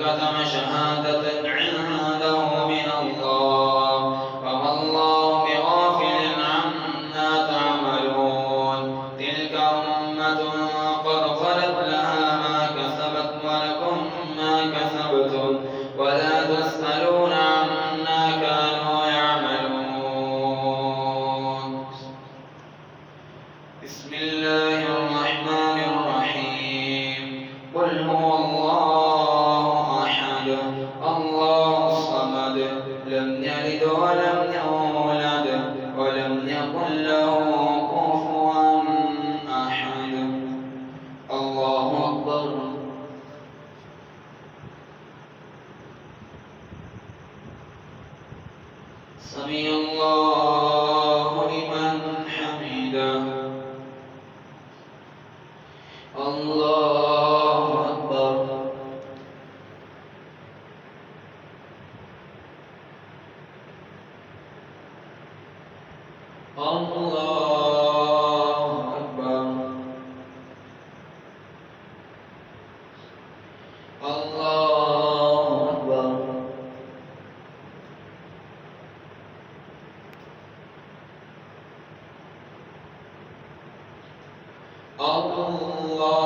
كتم شهادة عنده من الله وما الله بغافل عما تعملون تلك أمة قد خلت لها ما كسبت ولكم ما كسبتم ولا تسألون عما كانوا يعملون. بسم الله الرحمن الرحيم. قل هو الله أحد الله الصمد لم يلد ولم يولد ولم يكن له كفوا أحد. الله أكبر. سمع الله لمن حمده. الله أكبر. الله أكبر. الله أكبر.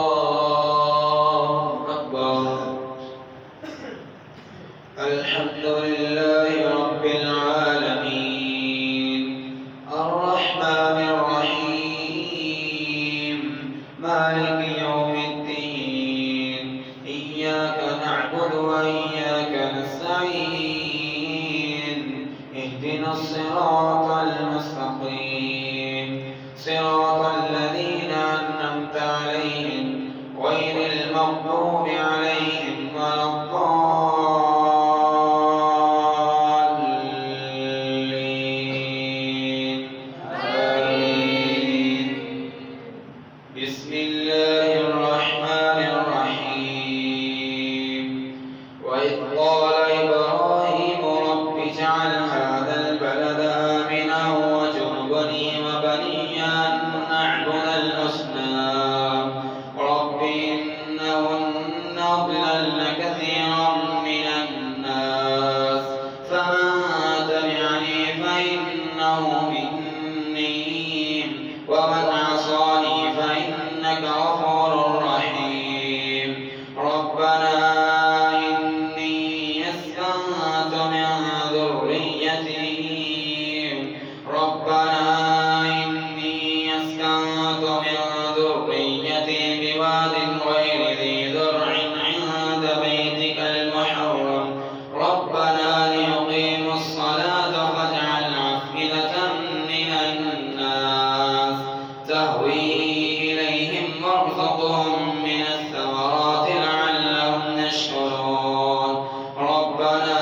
الله أكبر. الحمد لله رب العالمين الرحمن الرحيم مالك يوم الدين إياك نعبد وإياك نستعين اهدنا الصراط المستقيم صراط الذين أنعمت عليهم غير المغضوب عليهم ولا الضالين. آمين. بسم الله الرحمن الرحيم. وإذ قال إبراهيم رب اجعل هذا البلد آمنا واجنبني وبني أن نعبد الأصنام رب إنهن أضللن كثيرا من الناس فمن تبعني فإنه مني ومن عصاني فإنك غفور رحيم. ربنا إني أسكنت من ذريتي بواد غير ذي زرع عند بيتك المحرم ربنا ليقيموا الصلاة فاجعل أفئدة من الناس تهوي إليهم وارزقهم من الثمرات لعلهم يشكرون. ربنا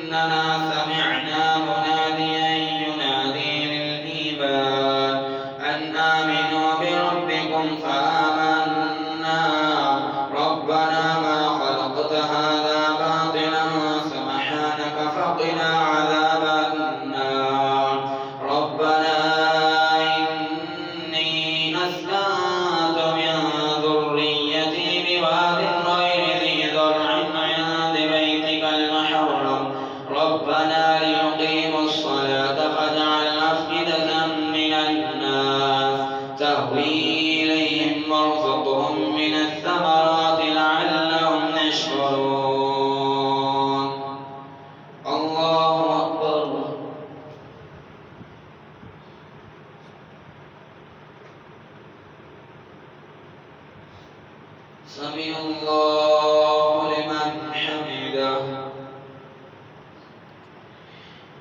إننا سمعنا مناديا ينادي للإيمان أن آمنوا بربكم فآمنا ربنا ما خلقت هذا باطلا سبحانك فقنا عذاب النار. ربنا إني أسكنت من ذريتي بواد غير ذي زرع عند بيتك المحرم ربنا ليقيموا الصلاة فاجعل أفئدة من الناس تهوي إليهم وارزقهم من الثمرات لعلهم يشكرون. الله أكبر. سمع الله لمن حمده.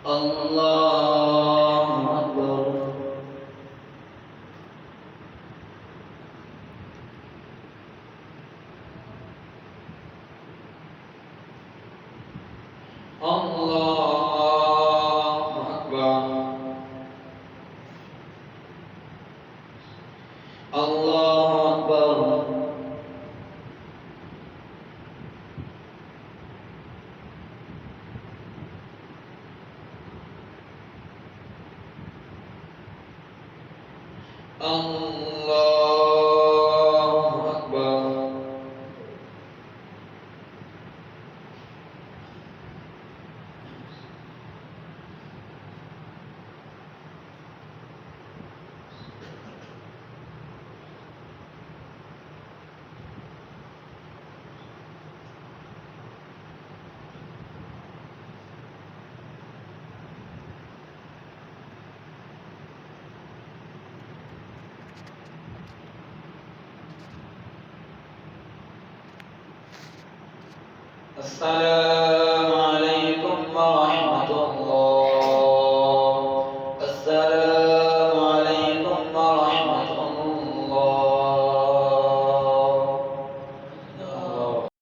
الله أكبر. الله أكبر. الله أكبر. الله أكبر. الصلاة